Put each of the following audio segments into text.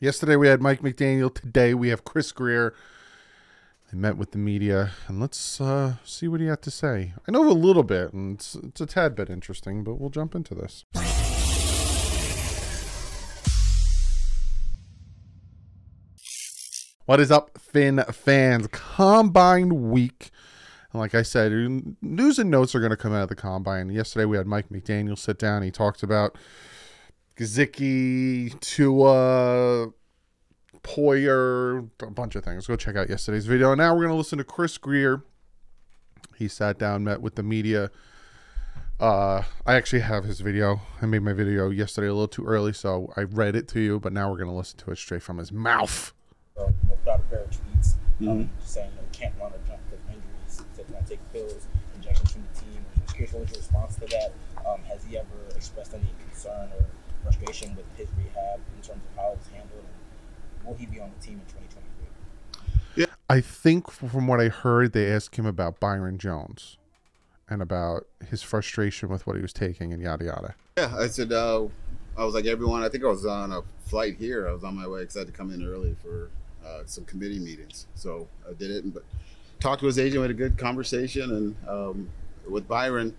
Yesterday we had Mike McDaniel. Today we have Chris Grier. They met with the media, and let's see what he had to say. I know a little bit, and it's a tad bit interesting, but we'll jump into this. What is up, Finn fans? Combine week. And like I said, news and notes are going to come out of the Combine. Yesterday we had Mike McDaniel sit down. He talked about Gesicki, Tua, Poyer, a bunch of things. Go check out yesterday's video. Now we're going to listen to Chris Grier. He sat down, met with the media. I actually have his video. I made my video yesterday a little too early, so I read it to you, but now we're going to listen to it straight from his mouth. Without a pair of tweets, just saying that can't run or jump with injuries, said not take pills, injections from the team. I was curious what was your response to that? Has he ever expressed any concern or frustration with his rehab in terms of how it was handled? And will he be on the team in 2023? Yeah, I think from what I heard, they asked him about Byron Jones and about his frustration with what he was taking and yada yada. Yeah, I said I was like everyone. I think I was on a flight here. I was on my way because I had to come in early for some committee meetings, so I did it. But talked to his agent, we had a good conversation, and with Byron,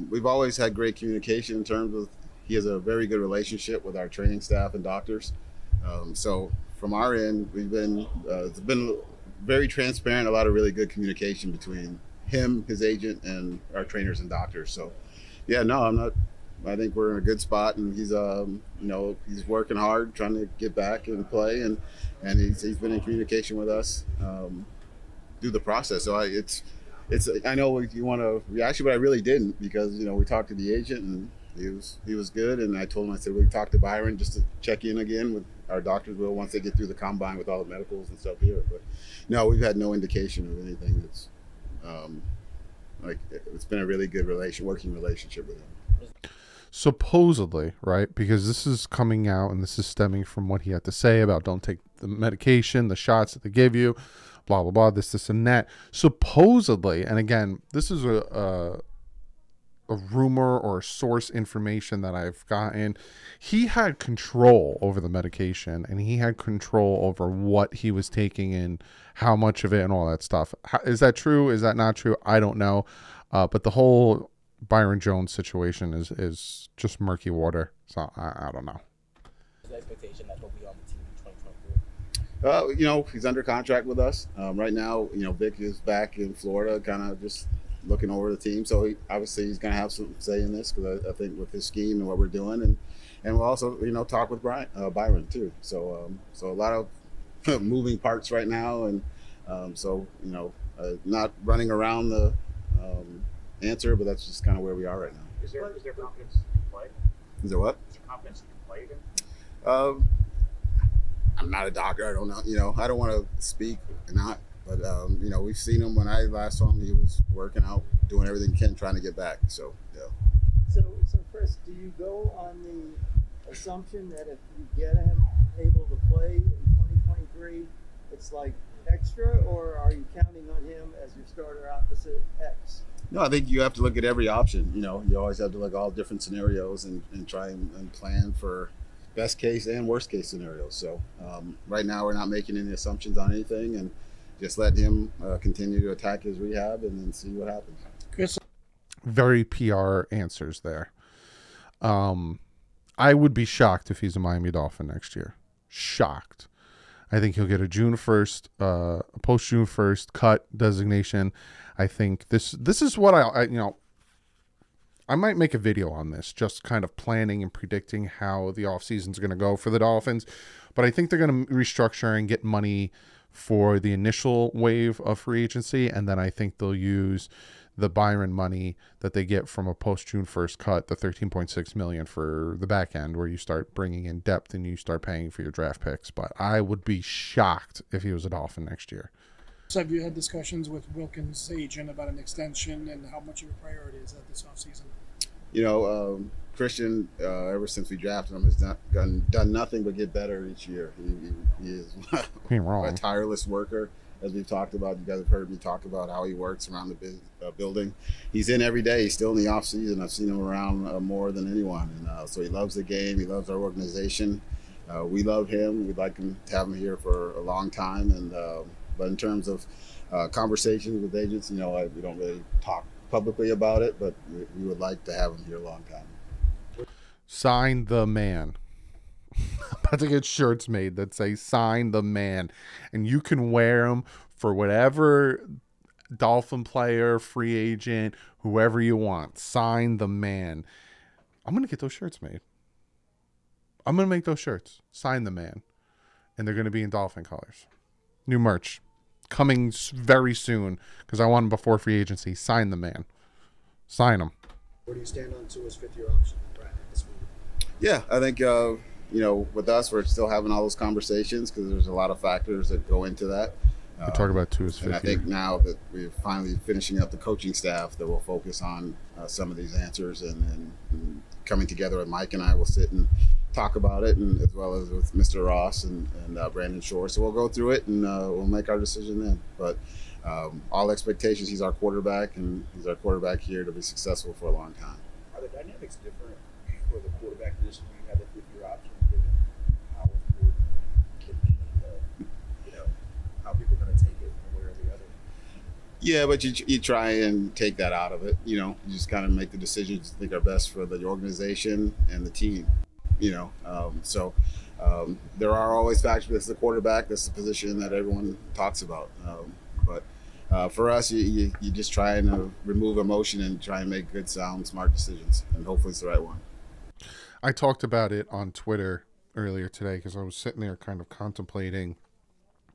we've always had great communication in terms of he has a very good relationship with our training staff and doctors. So from our end, we've been it's been very transparent, a lot of really good communication between him, his agent, and our trainers and doctors. So yeah, no, I'm not. I think we're in a good spot, and he's he's working hard, trying to get back and play, and he's been in communication with us through the process. So it's I know you want a reaction, but I really didn't, because we talked to the agent and he was good, and I told him, I said we talked to Byron just to check in again with our doctors once they get through the combine with all the medicals and stuff here. But no, we've had no indication of anything that's it's been a really good working relationship with him. Supposedly, right? Because this is coming out and this is stemming from what he had to say about don't take the medication, the shots that they give you, blah, blah, blah, this and that. Supposedly, and again, this is a rumor or source information that I've gotten, he had control over the medication and he had control over what he was taking and how much of it and all that stuff. Is that true? Is that not true? I don't know. But the whole Byron Jones situation is just murky water. So I don't know. Is the expectation that he'll be on the team in 2023? He's under contract with us. Right now, Vic is back in Florida, kind of just looking over the team. So obviously he's going to have some say in this, because I think with his scheme and what we're doing, and we'll also, talk with Byron too. So a lot of moving parts right now. And not running around the answer, but that's just kind of where we are right now. Is there confidence you can play? Is there what? Is there confidence you can play again? I'm not a doctor. I don't know. I don't want to speak or not, but we've seen him. When I last saw him, he was working out, doing everything he can, trying to get back. So yeah. So Chris, do you go on the assumption that if you get him able to play in 2023, it's like extra, or are you counting on him as your starter opposite X? No, I think you have to look at every option. You always have to look at all different scenarios and try and plan for best case and worst case scenarios. So right now we're not making any assumptions on anything, and just let him continue to attack his rehab and then see what happens. Chris, very PR answers there. I would be shocked if he's a Miami Dolphin next year. Shocked. I think he'll get a June 1st, a post June 1st cut designation. I think this is what I might make a video on this, just kind of planning and predicting how the offseason is going to go for the Dolphins. But I think they're going to restructure and get money for the initial wave of free agency, and then I think they'll use the Byron money that they get from a post June 1st cut, the $13.6 million for the back end, where you start bringing in depth and you start paying for your draft picks. But I would be shocked if he was a Dolphin next year. So have you had discussions with Wilkins' agent about an extension, and how much of a priority is that this offseason? Christian, ever since we drafted him, has done nothing but get better each year. He is a tireless worker. As we've talked about, you guys have heard me talk about how he works around the building. He's in every day. He's still in the off season. I've seen him around more than anyone, and so he loves the game. He loves our organization. we love him. We'd like to have him here for a long time. And but in terms of conversations with agents, we don't really talk publicly about it, but we would like to have him here a long time. Sign the man. I'm about to get shirts made that say "Sign the man," and you can wear them for whatever Dolphin player, free agent, whoever you want. Sign the man. I'm gonna get those shirts made. I'm gonna make those shirts. Sign the man, and they're gonna be in Dolphin colors. New merch coming very soon because I want them before free agency. Sign the man. Sign them. Where do you stand on Tua's fifth-year option, Brad, this week? Yeah, I think with us, we're still having all those conversations because there's a lot of factors that go into that. We talk about Tua's fifth and I think year. now that we're finally finishing up the coaching staff, that we'll focus on some of these answers and coming together. And Mike and I will sit and talk about it, and as well as with Mr. Ross and Brandon Shore. So we'll go through it and we'll make our decision then. But all expectations, he's our quarterback, and he's our quarterback here to be successful for a long time. Are the dynamics different for the quarterback position when you have the fifth-year option, given how important the meaning of, how people are going to take it one way or the other? Yeah, but you try and take that out of it. You just kind of make the decisions you think are best for the organization and the team. So there are always factors. This is the quarterback. This is the position that everyone talks about. But for us, you just try and remove emotion and try and make good, sound, smart decisions, and hopefully it's the right one. I talked about it on Twitter earlier today because I was sitting there kind of contemplating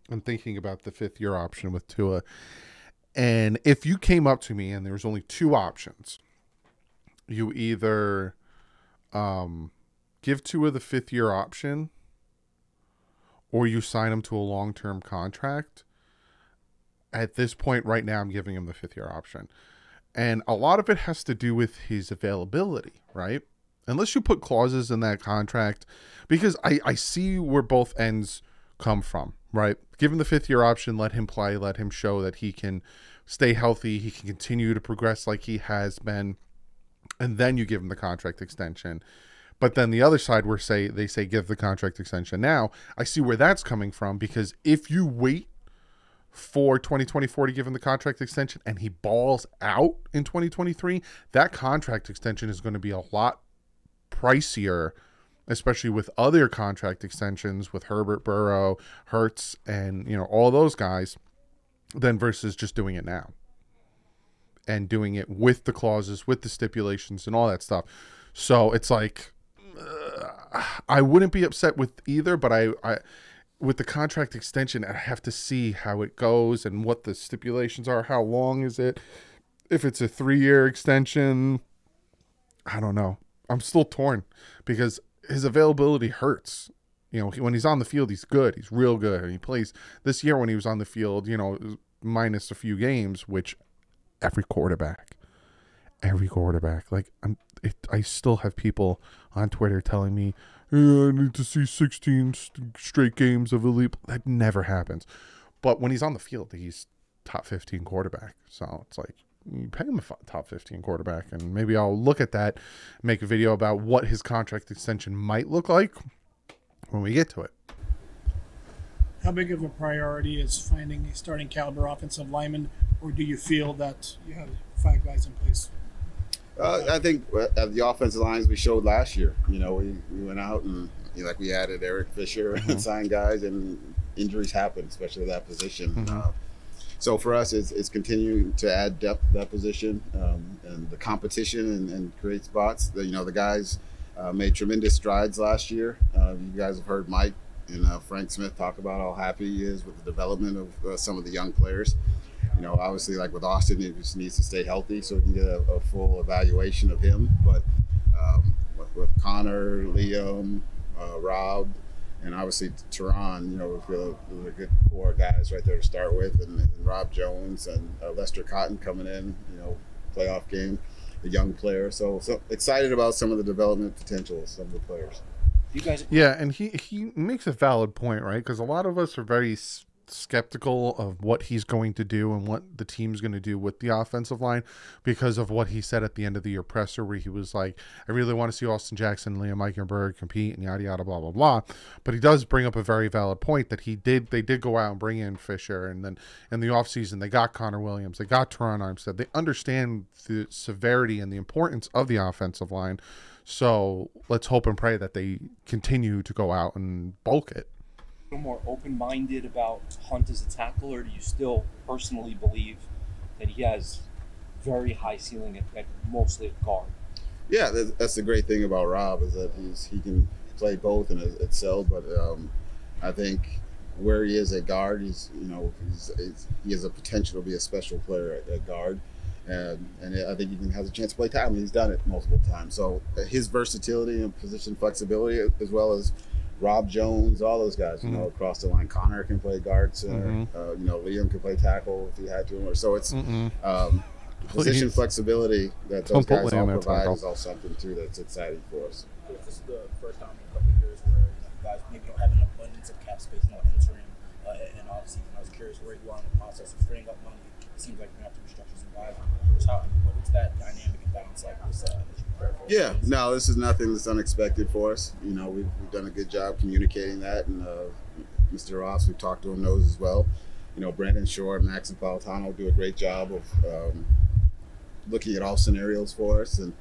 and thinking about the fifth-year option with Tua. And if you came up to me and there was only two options, you either give Tua the fifth-year option or you sign him to a long-term contract. At this point right now, I'm giving him the fifth-year option. And a lot of it has to do with his availability, right? Unless you put clauses in that contract, because I see where both ends come from, right? Give him the fifth-year option, let him play, let him show that he can stay healthy, he can continue to progress like he has been, and then you give him the contract extension. But then the other side where they say give the contract extension now, I see where that's coming from, because if you wait for 2024 to give him the contract extension and he balls out in 2023, that contract extension is going to be a lot pricier, especially with other contract extensions with Herbert, Burrow, Hurts, and all those guys, than versus just doing it now and doing it with the clauses, with the stipulations and all that stuff. So it's like I wouldn't be upset with either, but I with the contract extension, I have to see how it goes and what the stipulations are. How long is it? If it's a 3-year extension, I don't know. I'm still torn because his availability hurts. When he's on the field, he's good. He's real good. And he plays this year when he was on the field, minus a few games, which every quarterback, like I still have people on Twitter telling me, I need to see 16 straight games of elite. That never happens. But when he's on the field, he's top 15 quarterback. So it's like, you pay him a top 15 quarterback, and maybe I'll look at that, make a video about what his contract extension might look like when we get to it. How big of a priority is finding a starting caliber offensive lineman, or do you feel that you have 5 guys in place? I think at the offensive lines we showed last year, we went out and we added Eric Fisher and signed guys, and injuries happen, especially at that position. Mm-hmm. So for us, it's continuing to add depth to that position and the competition and create spots. The guys made tremendous strides last year. You guys have heard Mike and Frank Smith talk about how happy he is with the development of some of the young players. Obviously, like with Austin, he just needs to stay healthy so we can get a full evaluation of him. But with Connor, Liam, Rob, and obviously Teron, we feel a good core of guys right there to start with, and Rob Jones and Lester Cotton coming in, playoff game, a young player. So excited about some of the development potential of some of the players. You guys, yeah, and he makes a valid point, right? Because a lot of us are very skeptical of what he's going to do and what the team's going to do with the offensive line because of what he said at the end of the year presser, where he was like, I really want to see Austin Jackson and Liam Eichenberg compete and yada yada blah blah blah. But he does bring up a very valid point that they did go out and bring in Fisher, and then in the offseason they got Connor Williams, they got Teron Armstead. They understand the severity and the importance of the offensive line. So let's hope and pray that they continue to go out and bulk it. More open-minded about Hunt as a tackle, or do you still personally believe that he has very high ceiling at mostly at guard? Yeah, that's the great thing about Rob, is that he can play both and excel. But I think where he is at guard, he has a potential to be a special player at guard, and I think he even has a chance to play tackle. He's done it multiple times. So his versatility and position flexibility, as well as Rob Jones, all those guys, across the line. Connor can play guard center. Liam can play tackle if he had to. So it's position flexibility that those guys all provide is all something too that's exciting for us. This is the first time in a couple of years where you guys maybe don't have an abundance of cap space entering an offseason. I was curious where you are in the process of freeing up money. It seems like you're going to have to restructure some guys. What's that dynamic and balance like this as you prepare for Yeah, no, this is nothing that's unexpected for us. We've done a good job communicating that, and Mr. Ross, we've talked to him, knows as well. Brandon Shore, Max Napolitano do a great job of looking at all scenarios for us. And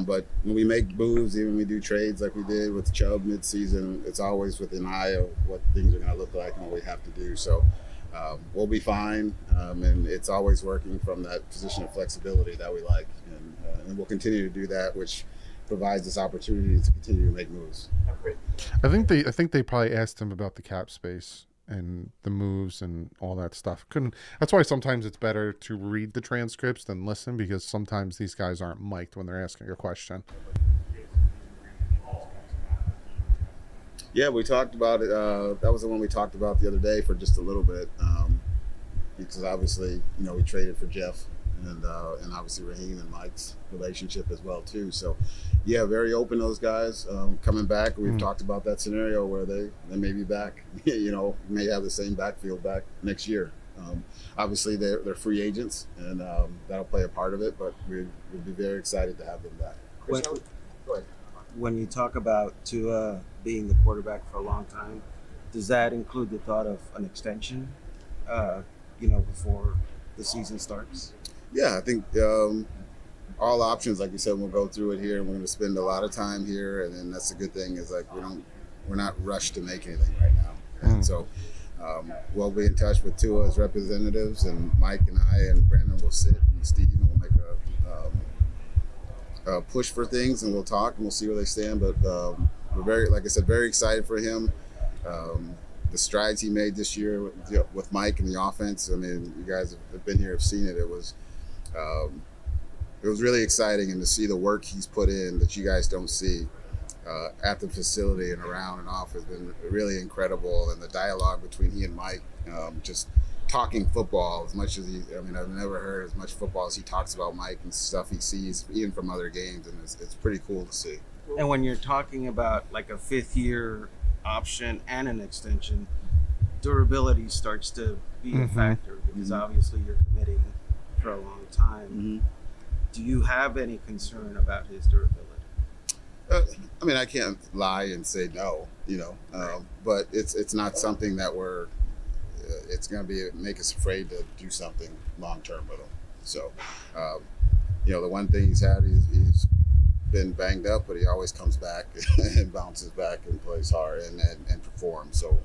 but when we make moves, even when we do trades like we did with Chubb midseason, it's always with an eye of what things are going to look like and what we have to do. So we'll be fine, and it's always working from that position of flexibility that we like, and we'll continue to do that, which provides us opportunity to continue to make moves. I think they probably asked him about the cap space and the moves and all that stuff. That's why sometimes it's better to read the transcripts than listen, because sometimes these guys aren't mic'd when they're asking a question. Yeah, we talked about it. That was the one we talked about the other day for just a little bit, because obviously, we traded for Jeff, and obviously Raheem and Mike's relationship as well too. So, yeah, very open, those guys coming back. We've talked about that scenario where they may be back. May have the same backfield back next year. Obviously, they're free agents, and that'll play a part of it. But we'd be very excited to have them back. Go ahead. When you talk about Tua being the quarterback for a long time, does that include the thought of an extension, before the season starts? Yeah, I think all options, like you said, we'll go through it here, and we're going to spend a lot of time here, and then that's a good thing, is like we're not rushed to make anything right now. And so we'll be in touch with Tua's representatives, and Mike and I and Brandon will sit, and Steve, and we'll make a push for things, and we'll talk, and we'll see where they stand. But we're very, like I said, very excited for him. The strides he made this year with Mike and the offense. I mean, you guys have been here, have seen it. It was really exciting, and to see the work he's put in that you guys don't see at the facility and around and off has been really incredible. And the dialogue between he and Mike, just talking football as much as I've never heard as much football as he talks about Mike and stuff he sees even from other games, and it's pretty cool to see. And when you're talking about like a 5th-year option and an extension, durability starts to be a factor, because obviously you're committing for a long time. Do you have any concern about his durability? I can't lie and say no, but it's not something that it's going to make us afraid to do something long term with him. So, the one thing he's he's been banged up, but he always comes back and bounces back and plays hard and performs. So,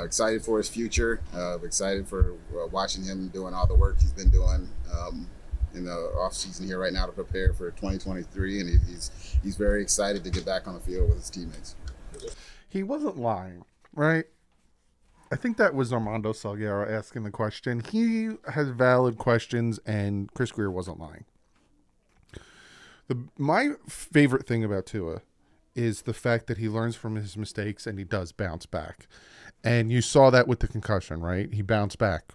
excited for his future. Excited for watching him doing all the work he's been doing in the off season here right now to prepare for 2023, and he's very excited to get back on the field with his teammates. He wasn't lying, right? I think that was Armando Salguero asking the question. He has valid questions, and Chris Grier wasn't lying. My favorite thing about Tua is the fact that he learns from his mistakes and he does bounce back. And you saw that with the concussion, right? He bounced back,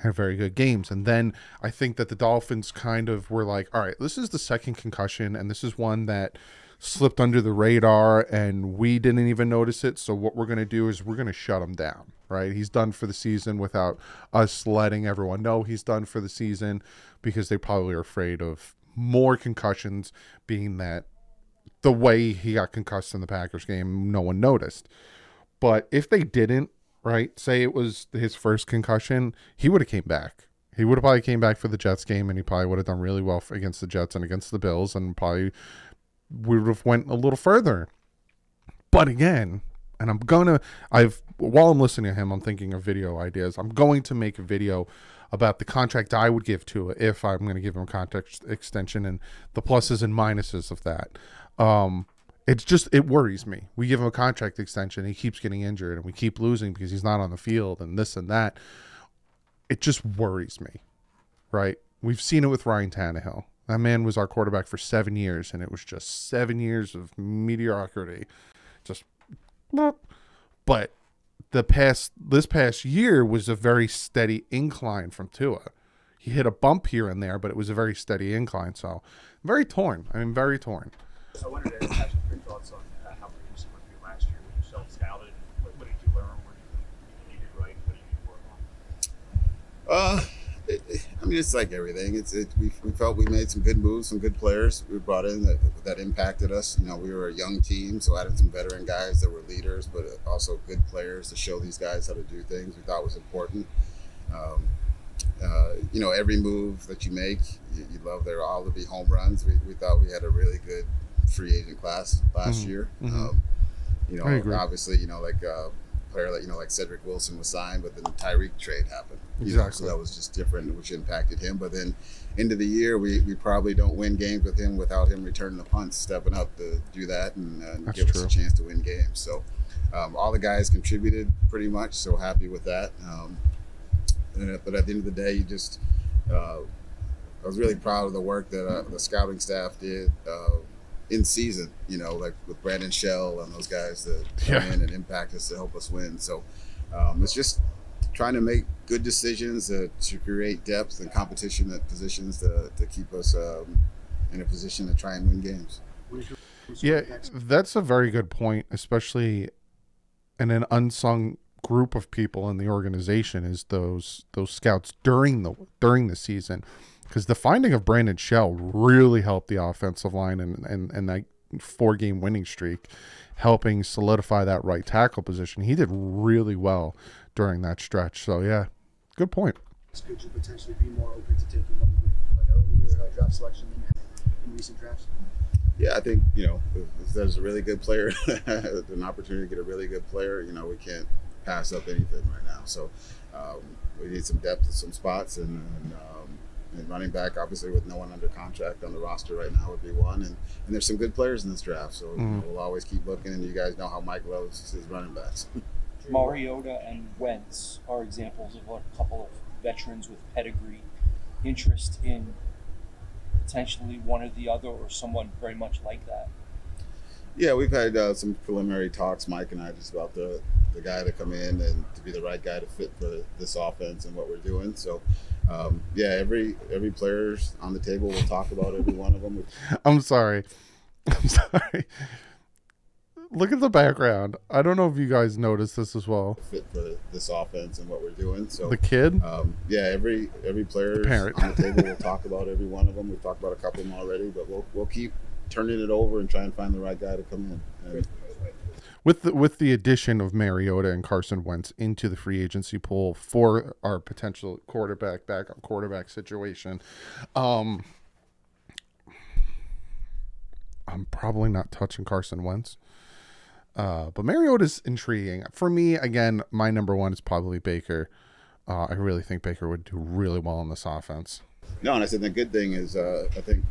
had very good games. And then I think that the Dolphins kind of were like, all right, this is the second concussion, and this is one that slipped under the radar and we didn't even notice it. So what we're going to do is we're going to shut him down, right? He's done for the season without us letting everyone know he's done for the season, because they probably are afraid of more concussions, being that the way he got concussed in the Packers game, no one noticed. But if they didn't, right, say it was his first concussion, he would have came back. He would have probably came back for the Jets game, and he probably would have done really well against the Jets and against the Bills, and probably would have went a little further. But again, and while I'm listening to him, I'm thinking of video ideas. I'm going to make a video about the contract I would give to it if I'm going to give him a contract extension and the pluses and minuses of that. It worries me. We give him a contract extension, he keeps getting injured, and we keep losing because he's not on the field and this and that. It just worries me, right? We've seen it with Ryan Tannehill. That man was our quarterback for 7 years, and it was just 7 years of mediocrity. Just, but this past year was a very steady incline from Tua. He hit a bump here and there, but it was a very steady incline. So, very torn. Very torn. I wanted to ask you your thoughts on how productive were you last year when you self-scouted. What did you learn? What did you do right? What did you work on? It's like everything. We felt we made some good moves, some good players we brought in that impacted us. We were a young team, so added some veteran guys that were leaders, but also good players to show these guys how to do things we thought was important. Every move that you make, you love there all to be home runs. We thought we had a really good free agent class last year. I agree. Obviously, player that like Cedric Wilson was signed, but then the Tyreek trade happened. Exactly. So that was just different, which impacted him. But then into the year, we probably don't win games with him without him returning the punts, stepping up to do that and give us a chance to win games. So all the guys contributed pretty much. So happy with that. But at the end of the day, I was really proud of the work that the scouting staff did in season, like with Brandon Shell and those guys that come in and impact us to help us win. So it's just trying to make good decisions to create depth and competition at positions to keep us in a position to try and win games. Yeah, that's a very good point, especially in an unsung group of people in the organization is those scouts during the season. Because the finding of Brandon Shell really helped the offensive line and that 4-game winning streak, helping solidify that right tackle position. He did really well during that stretch. So, yeah, good point. Could you potentially be more open to taking one with an earlier draft selection in recent drafts? Yeah, I think, if there's a really good player, an opportunity to get a really good player, we can't pass up anything right now. So we need some depth at some spots and running back, obviously, with no one under contract on the roster right now would be one. And there's some good players in this draft, so we'll always keep looking. And you guys know how Mike loves his running backs. Mariota and Wentz are examples of a couple of veterans with pedigree. Interest in potentially one or the other, or someone very much like that? Yeah, we've had some preliminary talks, Mike and I, just about the guy to come in and to be the right guy to fit for this offense and what we're doing. So, every player's on the table. We'll talk about every one of them. I'm sorry. Look at the background. I don't know if you guys noticed this as well. Fit for this offense and what we're doing. So the kid. Every player's on the table. We'll talk about every one of them. We've talked about a couple of them already, but we'll keep turning it over and try and find the right guy to come in. With the addition of Mariota and Carson Wentz into the free agency pool for our potential backup quarterback situation, I'm probably not touching Carson Wentz. But Mariota's intriguing. For me, again, my number one is probably Baker. I really think Baker would do really well in this offense. No, and I said the good thing is I think,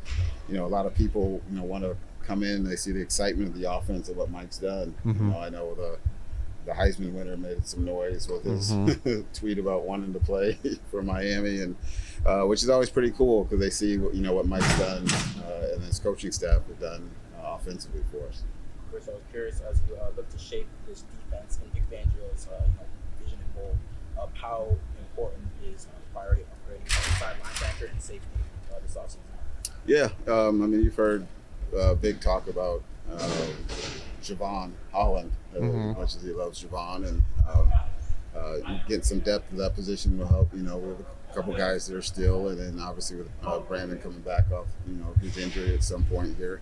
a lot of people, want to come in, they see the excitement of the offense of what Mike's done. I know the Heisman winner made some noise with his tweet about wanting to play for Miami, and which is always pretty cool because they see what Mike's done and his coaching staff have done offensively for us. Chris, I was curious as you look to shape this defense in Vic Fangio's vision and mold. How important is priority upgrading outside linebacker and safety this offseason? Yeah, you've heard big talk about Javon Holland, as much as he loves Javon, and getting some depth to that position will help. We have a couple guys that are still, and then obviously with Brandon coming back off, his injury at some point here.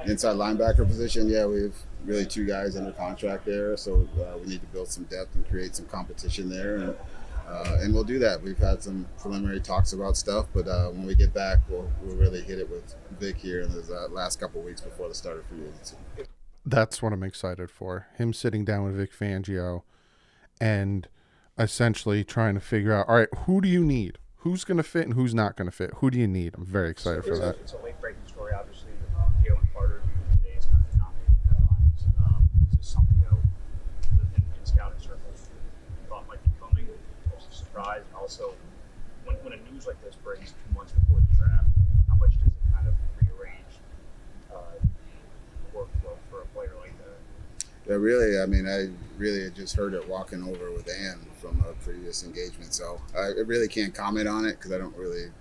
Inside linebacker position, we have really 2 guys under contract there, so we need to build some depth and create some competition there, and we'll do that. We've had some preliminary talks about stuff, but when we get back, we'll really hit it with Vic here in the last couple of weeks before the start of free agency. That's what I'm excited for. Him sitting down with Vic Fangio and essentially trying to figure out, all right, who do you need? Who's going to fit and who's not going to fit? Who do you need? I'm very excited for that. It's a late-breaking story, obviously. Jalen Carter today is kind of dominating the headlines. Is this something in scouting circles you thought might be coming? Was it a surprise? And also, when a news like this breaks 2 months before the draft, how much does it kind of rearrange workflow for a player like that? Yeah, really. I mean, I really just heard it walking over with Ann from a previous engagement, so I really can't comment on it because I don't really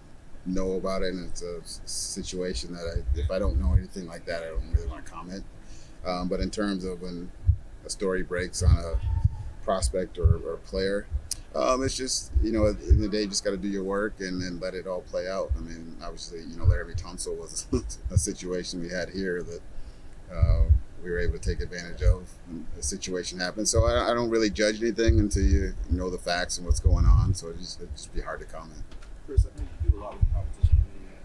know about it, and it's a situation that if I don't know anything like that, I don't really want to comment. But in terms of when a story breaks on a prospect or player, it's just, at the end of the day, you just got to do your work and then let it all play out. I mean, obviously, Larry Tunsil was a situation we had here that we were able to take advantage of when the situation happened. So I don't really judge anything until you know the facts and what's going on. So it'd just be hard to comment. Chris, I think you do a lot of competition committee. I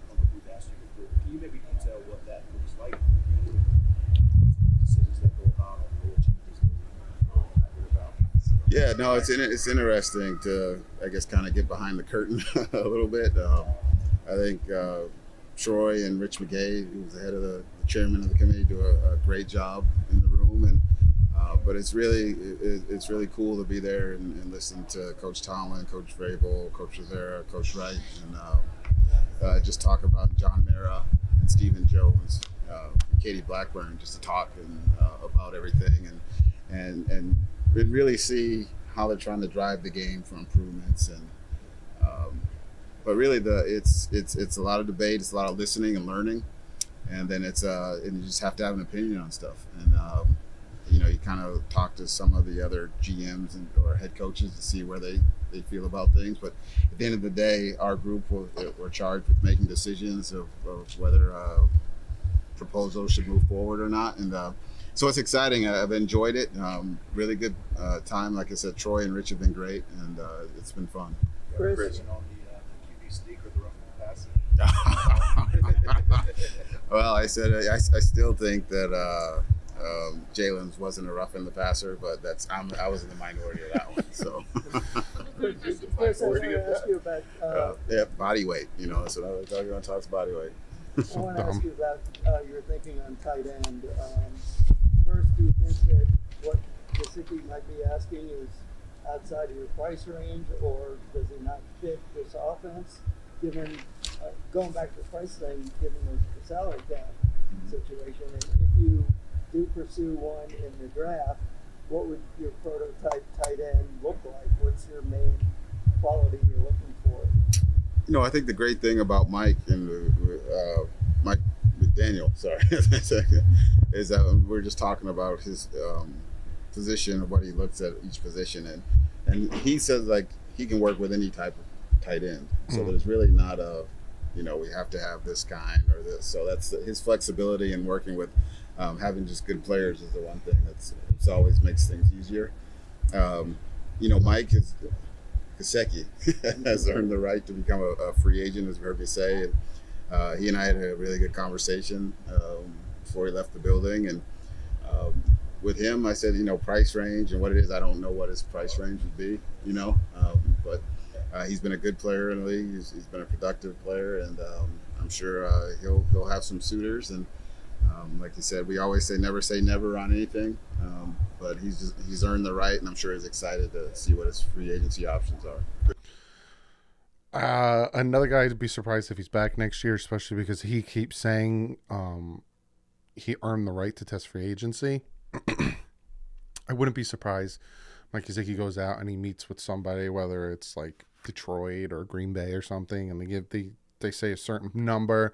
don't know if we've asked you before. Can you maybe detail what that looks like? Decisions that go about on the changes about. Yeah, no, it's interesting to, I guess, kind of get behind the curtain a little bit. I think Troy and Rich McGay, who's the head of the chairman of the committee, do a great job in the room, and but it's really cool to be there and listen to Coach Tomlin, Coach Vrabel, Coach Rivera, Coach Wright, and just talk about John Mara and Stephen Jones, and Katie Blackburn, just to talk about everything and really see how they're trying to drive the game for improvements. And but really it's a lot of debate, it's a lot of listening and learning, and then and you just have to have an opinion on stuff. And you kind of talk to some of the other GMs or head coaches to see where they feel about things. But at the end of the day, our group we're charged with making decisions of whether proposals should move forward or not. And so it's exciting. I've enjoyed it. Really good time. Like I said, Troy and Rich have been great, and it's been fun. Chris, on the QB sneak or the rough pass. Well, I said I still think that Jalen's wasn't a rough in the passer, but I was in the minority of that one. So. Chris, I want to ask you about body weight. So everyone talks body weight. I want to ask you about your thinking on tight end. First, do you think that what Gesicki might be asking is outside of your price range, or does he not fit this offense? Given going back to the price thing, given the salary cap situation, and if you do pursue one in the draft, what would your prototype tight end look like? What's your main quality you're looking for? I think the great thing about Mike and Mike McDaniel, is that we're just talking about his position of what he looks at each position, and he says like he can work with any type of tight end. So there's really not we have to have this kind or this. So that's his flexibility in working with having just good players is the one thing it's always makes things easier. Mike Gesicki has earned the right to become a free agent, as you heard me say. And he and I had a really good conversation before he left the building. And with him, I said, price range and what it is, I don't know what his price range would be, but he's been a good player in the league. He's been a productive player, and I'm sure he'll have some suitors. And like you said, we always say never on anything, but he's earned the right, and I'm sure he's excited to see what his free agency options are. Another guy to be surprised if he's back next year, especially because he keeps saying he earned the right to test free agency. I wouldn't be surprised Mike Gesicki goes out and he meets with somebody, whether it's like Detroit or Green Bay or something, and they say a certain number,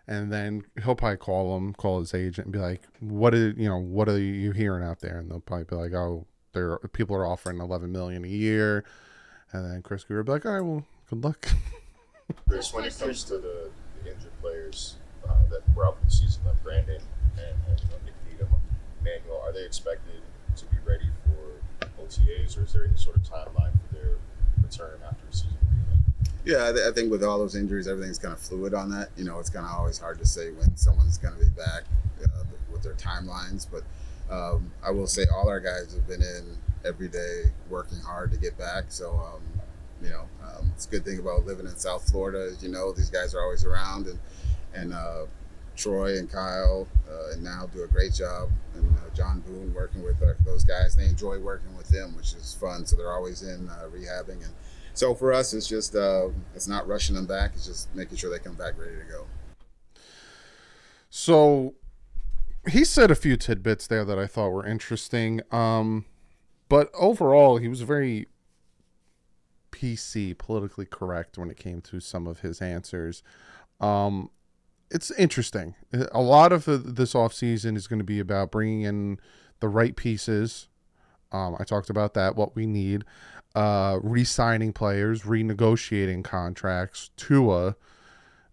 And then he'll probably call his agent and be like, what are you hearing out there? And they'll probably be like, oh, people are offering $11 million a year. And then Chris Grier will be like, all right, well, good luck. Chris, when it comes to the injured players that were out for the season, like Brandon and Nick Needham, Manuel, are they expected to be ready for OTAs, or is there any sort of timeline for their return after a season? Yeah, I think with all those injuries, everything's kind of fluid on that. It's kind of always hard to say when someone's going to be back with their timelines. But I will say all our guys have been in every day working hard to get back. So, it's a good thing about living in South Florida. As you know, these guys are always around. And Troy and Kyle and now do a great job. And John Boone working with those guys. They enjoy working with them, which is fun. So they're always in rehabbing. And so for us, it's just it's not rushing them back. It's just making sure they come back ready to go. So he said a few tidbits there that I thought were interesting. But overall, he was very PC, politically correct when it came to some of his answers. It's interesting. A lot of this offseason is going to be about bringing in the right pieces. I talked about that, what we need. Re-signing players, renegotiating contracts, Tua.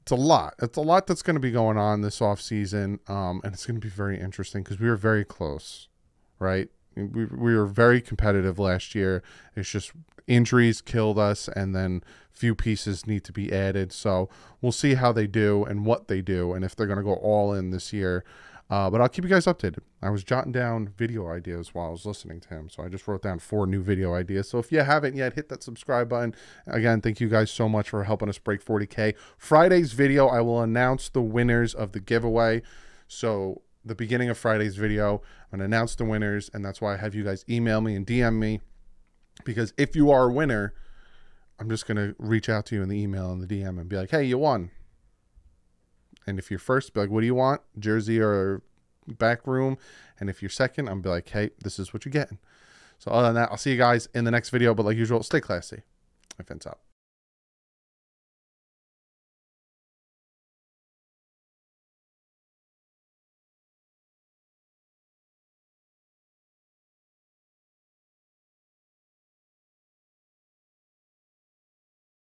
It's a lot. It's a lot that's going to be going on this offseason, and it's going to be very interesting because we were very close, right? We were very competitive last year. It's just injuries killed us, and then few pieces need to be added. So we'll see how they do and what they do and if they're going to go all in this year. But I'll keep you guys updated. I was jotting down video ideas while I was listening to him. So I just wrote down 4 new video ideas. So if you haven't yet, hit that subscribe button. Again, thank you guys so much for helping us break 40K. Friday's video, I will announce the winners of the giveaway. So the beginning of Friday's video, I'm going to announce the winners. And that's why I have you guys email me and DM me. Because if you are a winner, I'm just going to reach out to you in the email and the DM and be like, hey, you won. And if you're first, be like, what do you want? Jersey or back room? And if you're second, I'm be like, hey, this is what you're getting. So other than that, I'll see you guys in the next video. But like usual, stay classy. My Finn's out.